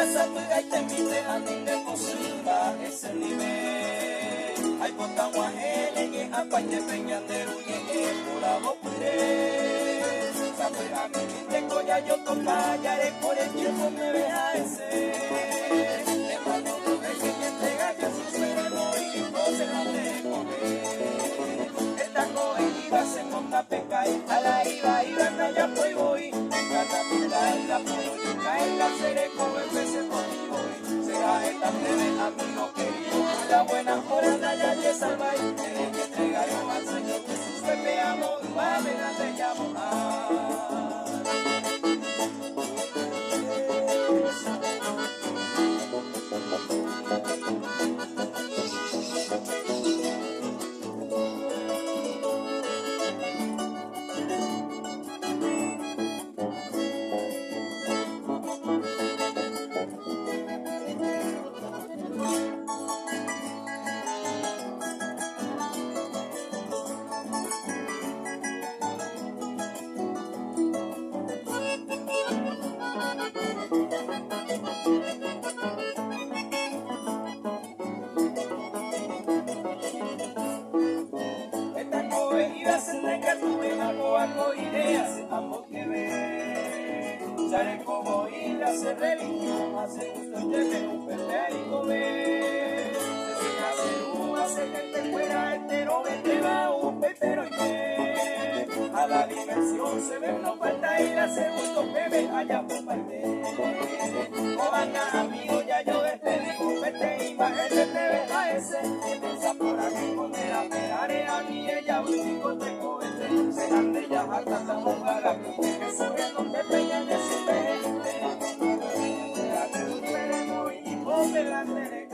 satu ay temite aninde posuta eselime ay potangwa helenge apanye penyanderu ye pura bopure sabe amite koya yo topa yare por el tiempo me vea ese de mano de que me entrega yo su sereno y no se la dejo ver esta cohesiva se monta peca y a la iba ya voy voy cada vida la puedo caer la seré como el pez hoy será esta breve amigo querido la buena hora ya te salva y tiene que entregar yo al Señor Jesús te amo y va a ver te llamo ideas, amo que ver. Sale como ir a hacer religión, hace gusto tener un perder y comer. Hace gente fuera entero, vete va un pepero y que a la diversión se ve no falta ir a hacer gusto que me allá por parte. O anda amigo, ya yo digo, vete y bájate te ve a ese. Piensa por aquí poner a pegaré a mí, ella un chico te cohete. Se ande ya hasta la mujer que sube donde peña de su gente. Y por delante